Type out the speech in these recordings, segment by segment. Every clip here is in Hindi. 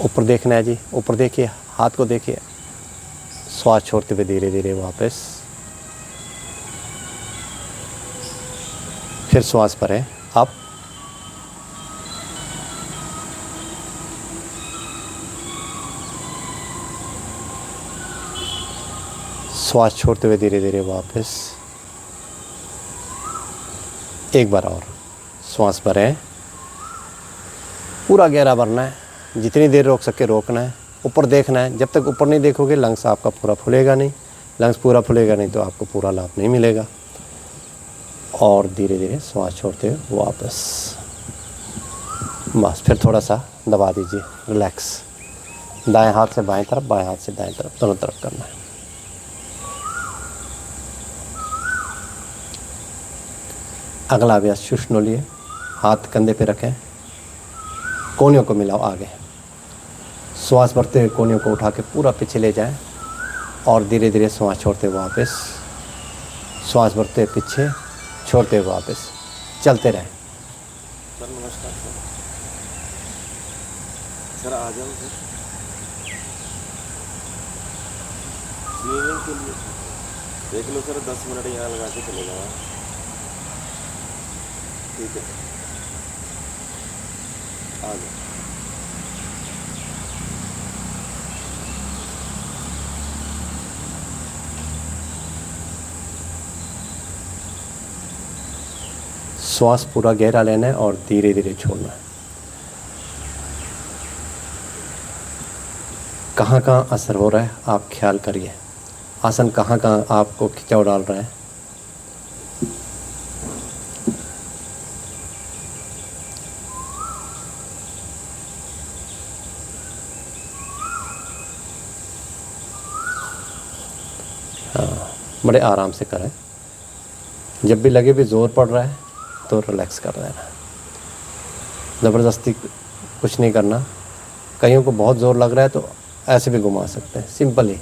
ऊपर देखना है जी, ऊपर देखिए, हाथ को देखिए, श्वास छोड़ते हुए धीरे धीरे वापस, फिर श्वास भरें अप, श्वास छोड़ते हुए धीरे धीरे वापस, एक बार और श्वास भरें, पूरा गहरा भरना है, जितनी देर रोक सके रोकना है, ऊपर देखना है। जब तक ऊपर नहीं देखोगे लंग्स आपका पूरा फूलेगा नहीं, लंग्स पूरा फूलेगा नहीं तो आपको पूरा लाभ नहीं मिलेगा। और धीरे धीरे श्वास छोड़ते हुए वापस, बस फिर थोड़ा सा दबा दीजिए, रिलैक्स। दाएं हाथ से बाएं तरफ, बाएं हाथ से दाएं तरफ, दोनों तरफ करना है। अगला अभ्यास शुष्ण लिए, हाथ कंधे पे रखें, कोहनियों को मिलाओ आगे, श्वास भरते हुए कोहनियों को उठा के पूरा पीछे ले जाएं और धीरे धीरे श्वास छोड़ते हुए वापस, श्वास भरते हुए पीछे, छोड़ते हुए वापस, चलते रहें। सर नमस्कार सर आ जाओ सर स्विमिंग के लिए देख लो सर, 10 मिनट यहाँ लगा के चले जाओ। ठीक है आ जाओ। श्वास पूरा गहरा लेना है और धीरे धीरे छोड़ना है। कहाँ कहाँ असर हो रहा है आप ख्याल करिए, आसन कहाँ कहाँ आपको खिंचाव डाल रहा है। हाँ, बड़े आराम से करें। जब भी लगे भी ज़ोर पड़ रहा है तो रिलैक्स कर देना, ज़बरदस्ती कुछ नहीं करना। कईयों को बहुत ज़ोर लग रहा है तो ऐसे भी घुमा सकते हैं, सिंपल ही।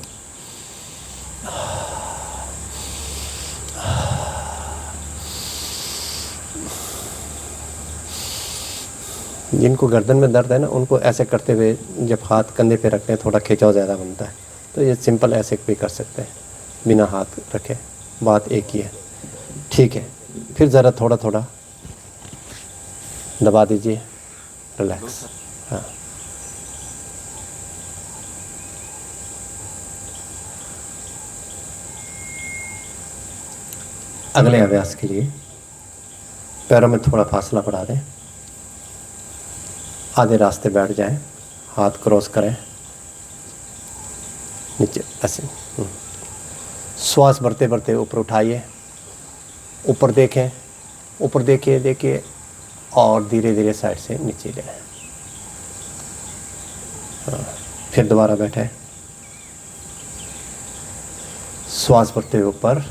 जिनको गर्दन में दर्द है ना, उनको ऐसे करते हुए जब हाथ कंधे पे रखते हैं थोड़ा खिंचाव ज़्यादा बनता है, तो ये सिंपल ऐसे भी कर सकते हैं बिना हाथ रखे। बात एक ही है, ठीक है। फिर ज़रा थोड़ा थोड़ा दबा दीजिए, रिलैक्स। हाँ, अगले अभ्यास के लिए पैरों में थोड़ा फासला बढ़ा दें, आधे रास्ते बैठ जाएं, हाथ क्रॉस करें नीचे ऐसे। श्वास भरते भरते ऊपर उठाइए, ऊपर देखें, ऊपर देखिए देखिए और धीरे धीरे साइड से नीचे ले आए। हाँ, फिर दोबारा बैठे, श्वास भरते हुए ऊपर,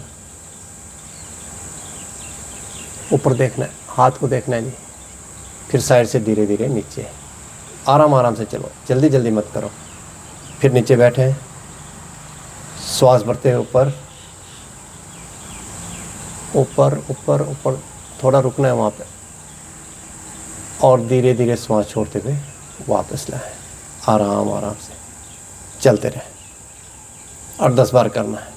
ऊपर देखना है, हाथ को देखना है नहीं, फिर साइड से धीरे धीरे नीचे। आराम आराम से चलो, जल्दी जल्दी मत करो। फिर नीचे बैठे, श्वास भरते हुए ऊपर ऊपर ऊपर ऊपर, थोड़ा रुकना है वहाँ पे, और धीरे धीरे श्वास छोड़ते हुए वापस लाएं। आराम आराम से चलते रहें और 10 बार करना है।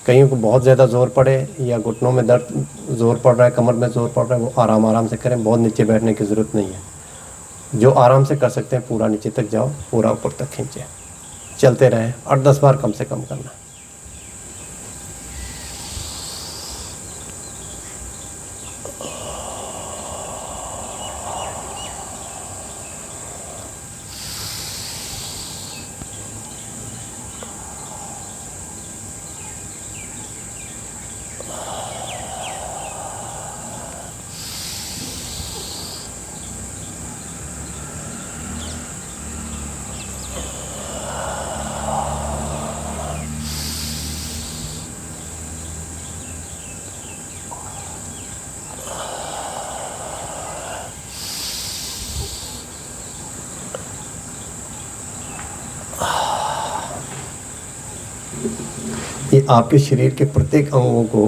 कईयों को बहुत ज़्यादा ज़ोर पड़े या घुटनों में दर्द ज़ोर पड़ रहा है, कमर में ज़ोर पड़ रहा है, वो आराम आराम से करें, बहुत नीचे बैठने की ज़रूरत नहीं है। जो आराम से कर सकते हैं पूरा नीचे तक जाओ, पूरा ऊपर तक खींचे, चलते रहें और 10 बार कम से कम करना। ये आपके शरीर के प्रत्येक अंगों को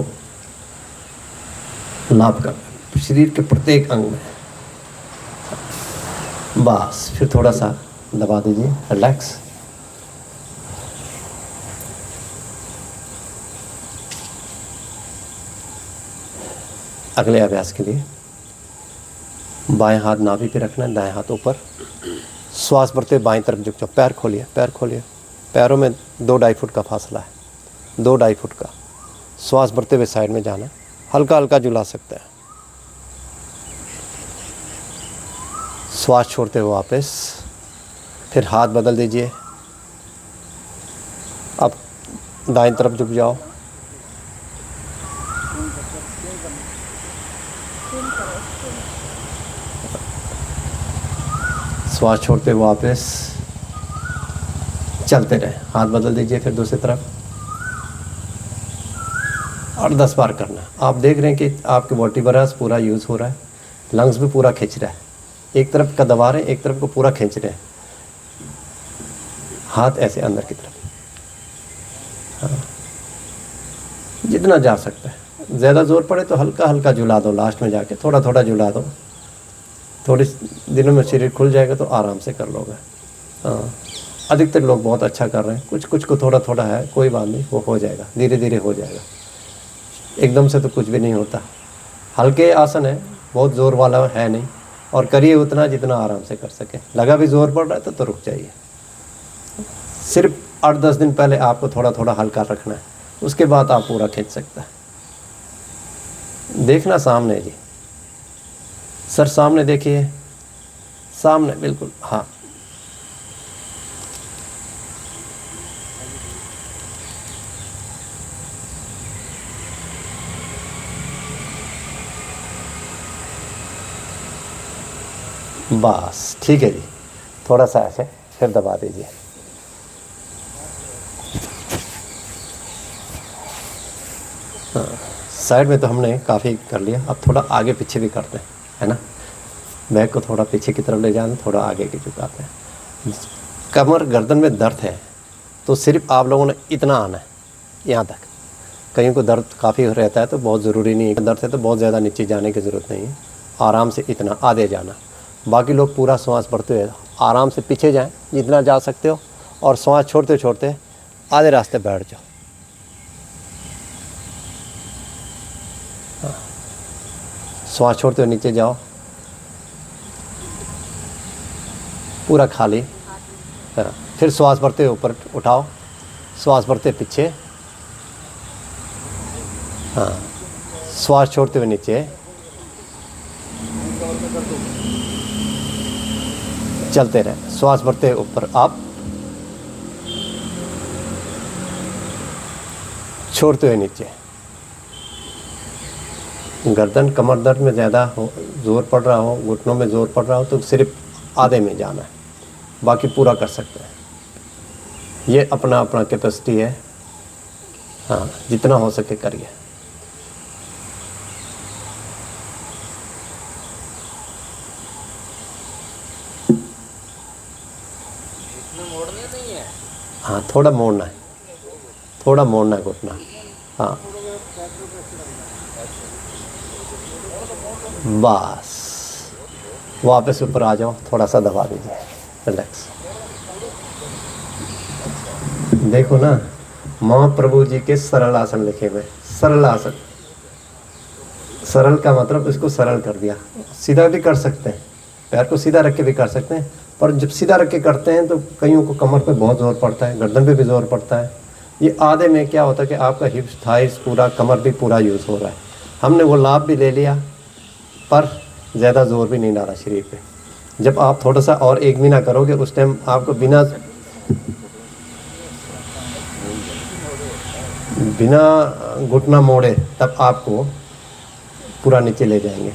लाभ कर, शरीर के प्रत्येक अंग में। बस फिर थोड़ा सा दबा दीजिए, रिलैक्स। अगले अभ्यास के लिए बाएं हाथ नाभि पे रखना है, दाएं हाथ ऊपर। श्वास भरते बाएं तरफ झुक जाओ, पैर खोलिए, पैर खोलिए। पैरों में 2-2.5 फुट का फासला है, 2-2.5 फुट का। श्वास भरते हुए साइड में जाना, हल्का हल्का झुला सकते हैं। श्वास छोड़ते हुए वापस, फिर हाथ बदल दीजिए। अब दाएं तरफ झुक जाओ, श्वास छोड़ते हुए वापस चलते रहे। हाथ बदल दीजिए फिर दूसरी तरफ, और 10 बार करना। आप देख रहे हैं कि आपके वर्टिब्रास पूरा यूज़ हो रहा है, लंग्स भी पूरा खींच रहा है। एक तरफ का दबा रहे हैं, एक तरफ को पूरा खींच रहे हैं। हाथ ऐसे अंदर की तरफ, हाँ, जितना जा सकता है। ज़्यादा जोर पड़े तो हल्का हल्का झुला दो, लास्ट में जाके थोड़ा थोड़ा झुला दो। थोड़े दिनों में शरीर खुल जाएगा तो आराम से कर लोगे। हाँ, अधिकतर लोग बहुत अच्छा कर रहे हैं। कुछ कुछ को थोड़ा थोड़ा है, कोई बात नहीं, वो हो जाएगा, धीरे धीरे हो जाएगा। एकदम से तो कुछ भी नहीं होता। हल्के आसन है, बहुत ज़ोर वाला है नहीं, और करिए उतना जितना आराम से कर सके। लगा भी ज़ोर पड़ रहा है तो रुक जाइए। सिर्फ 8-10 दिन पहले आपको थोड़ा थोड़ा हल्का रखना है, उसके बाद आप पूरा खींच सकते हैं। देखना सामने जी, सर सामने देखिए, सामने बिल्कुल, हाँ। बस ठीक है जी, थोड़ा सा ऐसे फिर दबा दीजिए। हाँ, साइड में तो हमने काफ़ी कर लिया, अब थोड़ा आगे पीछे भी करते हैं, है ना। बैक को थोड़ा पीछे की तरफ ले जाना, थोड़ा आगे की झुकाते हैं। कमर गर्दन में दर्द है तो सिर्फ आप लोगों ने इतना आना है, यहाँ तक। कहीं को दर्द काफ़ी रहता है तो बहुत ज़रूरी नहीं है, दर्द है तो बहुत ज़्यादा नीचे जाने की ज़रूरत नहीं है। आराम से इतना आधे जाना। बाकी लोग पूरा श्वास भरते हुए आराम से पीछे जाएं जितना जा सकते हो, और श्वास छोड़ते छोड़ते आधे रास्ते बैठ जाओ। हाँ, श्वास छोड़ते हुए नीचे जाओ, पूरा खाली। हाँ, फिर श्वास भरते हुए ऊपर उठाओ, श्वास भरते पीछे। हाँ, श्वास छोड़ते हुए नीचे, चलते रहे। श्वास भरते हुए ऊपर अप, छोड़ते हुए नीचे। गर्दन कमर दर्द में ज़्यादा हो, जोर पड़ रहा हो, घुटनों में जोर पड़ रहा हो तो सिर्फ आधे में जाना है, बाकी पूरा कर सकते हैं। ये अपना अपना कैपेसिटी है। हाँ, जितना हो सके करिए। हाँ, थोड़ा मोड़ना है, थोड़ा मोड़ना है घुटना। हाँ, बस वापस ऊपर आ जाओ, थोड़ा सा दबा दीजिए, रिलैक्स। देखो ना, महाप्रभु जी के सरल आसन लिखे हुए, सरल आसन। सरल का मतलब इसको सरल कर दिया। सीधा भी कर सकते हैं, पैर को सीधा रख के भी कर सकते हैं, पर जब सीधा रख के करते हैं तो कईयों को कमर पे बहुत ज़ोर पड़ता है, गर्दन पे भी ज़ोर पड़ता है। ये आधे में क्या होता है कि आपका हिप्स, थाइस, पूरा कमर भी पूरा यूज़ हो रहा है। हमने वो लाभ भी ले लिया, पर ज़्यादा ज़ोर भी नहीं डाला शरीर पे। जब आप थोड़ा सा और 1 महीना करोगे, उस टाइम आपको बिना घुटना मोड़े तब आपको पूरा नीचे ले जाएंगे।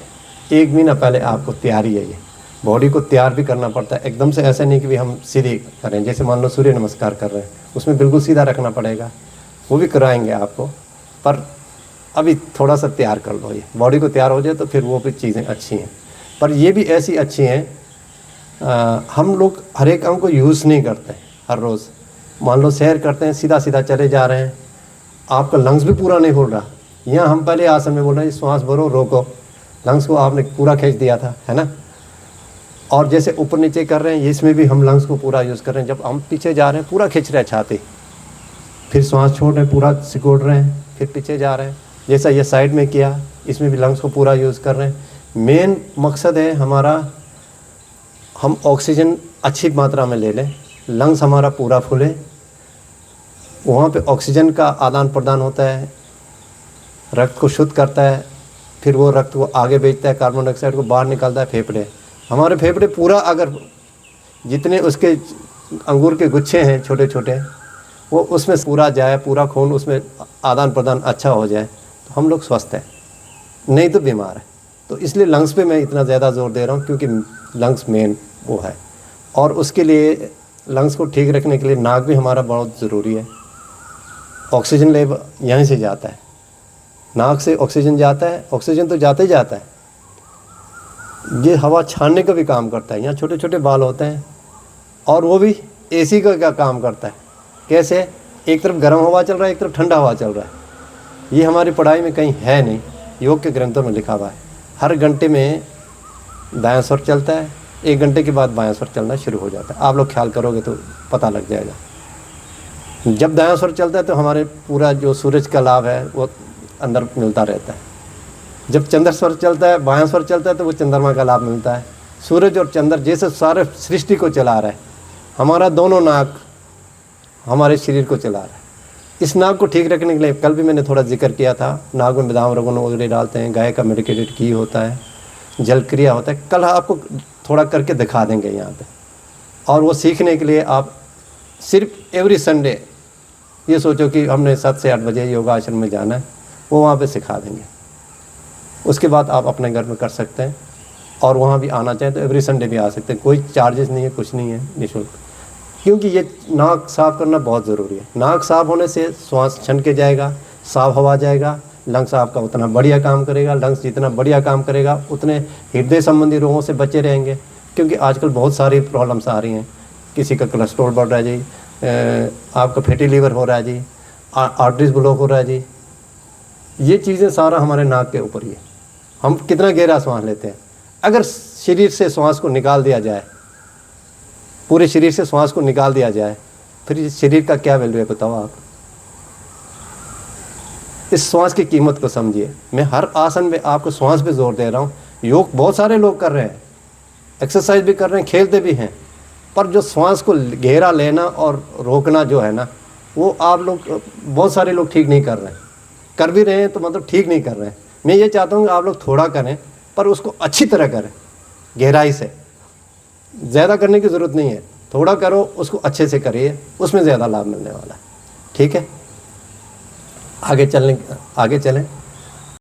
1 महीना पहले आपको तैयारी है, ये बॉडी को तैयार भी करना पड़ता है। एकदम से ऐसा नहीं कि भी हम सीधे करें। जैसे मान लो सूर्य नमस्कार कर रहे हैं, उसमें बिल्कुल सीधा रखना पड़ेगा, वो भी कराएंगे आपको, पर अभी थोड़ा सा तैयार कर लो। ये बॉडी को तैयार हो जाए तो फिर वो भी चीज़ें अच्छी हैं, पर ये भी ऐसी अच्छी हैं। हम लोग हर एक अंग को यूज़ नहीं करते हर रोज़। मान लो सैर करते हैं, सीधा सीधा चले जा रहे हैं, आपका लंग्स भी पूरा नहीं खोल रहा। यहाँ हम पहले आसन में बोल रहे हैं, श्वास भरो, रोको, लंग्स को आपने पूरा खींच दिया था, है ना। और जैसे ऊपर नीचे कर रहे हैं, इसमें भी हम लंग्स को पूरा यूज़ कर रहे हैं। जब हम पीछे जा रहे हैं पूरा खींच रहे हैं छाती, फिर श्वास छोड़ रहे हैं, पूरा सिकोड़ रहे हैं, फिर पीछे जा रहे हैं। जैसा ये साइड में किया, इसमें भी लंग्स को पूरा यूज़ कर रहे हैं। मेन मकसद है हमारा, हम ऑक्सीजन अच्छी मात्रा में ले लें, लंग्स हमारा पूरा फूले, वहाँ पे ऑक्सीजन का आदान प्रदान होता है, रक्त को शुद्ध करता है, फिर वो रक्त को आगे भेजता है, कार्बन डाइऑक्साइड को बाहर निकालता है। फेफड़े, हमारे फेफड़े पूरा, अगर जितने उसके अंगूर के गुच्छे हैं छोटे छोटे, वो उसमें पूरा जाए, पूरा खून उसमें आदान प्रदान अच्छा हो जाए, तो हम लोग स्वस्थ हैं, नहीं तो बीमार है। तो इसलिए लंग्स पे मैं इतना ज़्यादा जोर दे रहा हूँ, क्योंकि लंग्स मेन वो है। और उसके लिए, लंग्स को ठीक रखने के लिए नाक भी हमारा बहुत ज़रूरी है। ऑक्सीजन लेवल यहीं से जाता है, नाक से ऑक्सीजन जाता है, ऑक्सीजन तो जाते ही जाता है, ये हवा छानने का भी काम करता है। यहाँ छोटे छोटे बाल होते हैं, और वो भी एसी का क्या काम करता है। कैसे? एक तरफ गर्म हवा चल रहा है, एक तरफ ठंडा हवा चल रहा है। ये हमारी पढ़ाई में कहीं है नहीं, योग के ग्रंथों में लिखा हुआ है। हर घंटे में दायां स्वर चलता है, 1 घंटे के बाद बायां स्वर चलना शुरू हो जाता है। आप लोग ख्याल करोगे तो पता लग जाएगा। जब दायां स्वर चलता है तो हमारे पूरा जो सूरज का लाभ है वो अंदर मिलता रहता है। जब चंद्र स्वर चलता है, बायां स्वर चलता है, तो वो चंद्रमा का लाभ मिलता है। सूरज और चंद्र जैसे सारे सृष्टि को चला रहा है, हमारा दोनों नाक हमारे शरीर को चला रहा है। इस नाक को ठीक रखने के लिए, कल भी मैंने थोड़ा जिक्र किया था, नाक में बादाम रगुन वगैरह डालते हैं, गाय का मेडिकेटेड घी होता है, जल क्रिया होता है। कल आपको थोड़ा करके दिखा देंगे यहाँ पे। और वो सीखने के लिए आप सिर्फ एवरी संडे ये सोचो कि हमने 7 से 8 बजे योगा आश्रम में जाना है, वो वहाँ पे सिखा देंगे। उसके बाद आप अपने घर में कर सकते हैं, और वहाँ भी आना चाहें तो एवरी संडे भी आ सकते हैं। कोई चार्जेस नहीं है, कुछ नहीं है, निःशुल्क। क्योंकि ये नाक साफ़ करना बहुत ज़रूरी है। नाक साफ़ होने से श्वास छन के जाएगा, साफ हवा जाएगा, लंग्स आपका उतना बढ़िया काम करेगा। लंग्स जितना बढ़िया काम करेगा उतने हृदय संबंधी रोगों से बचे रहेंगे। क्योंकि आजकल बहुत सारी प्रॉब्लम्स आ रही हैं, किसी का कोलेस्ट्रॉल बढ़ रहा है जी, आपका फैटी लीवर हो रहा है जी, आर्टरीज ब्लॉक हो रहा है जी। ये चीज़ें सारा हमारे नाक के ऊपर ही है। हम कितना गहरा सांस लेते हैं। अगर शरीर से श्वास को निकाल दिया जाए, पूरे शरीर से श्वास को निकाल दिया जाए, फिर इस शरीर का क्या वैल्यू है बताओ आप। इस श्वास की कीमत को समझिए। मैं हर आसन में आपको श्वास पे जोर दे रहा हूँ। योग बहुत सारे लोग कर रहे हैं, एक्सरसाइज भी कर रहे हैं, खेलते भी हैं, पर जो श्वास को गहरा लेना और रोकना जो है ना, वो आप लोग, बहुत सारे लोग ठीक नहीं कर रहे हैं। कर भी रहे हैं तो मतलब ठीक नहीं कर रहे हैं। मैं ये चाहता हूँ कि आप लोग थोड़ा करें, पर उसको अच्छी तरह करें, गहराई से। ज़्यादा करने की ज़रूरत नहीं है, थोड़ा करो, उसको अच्छे से करिए, उसमें ज़्यादा लाभ मिलने वाला है। ठीक है, आगे चलें।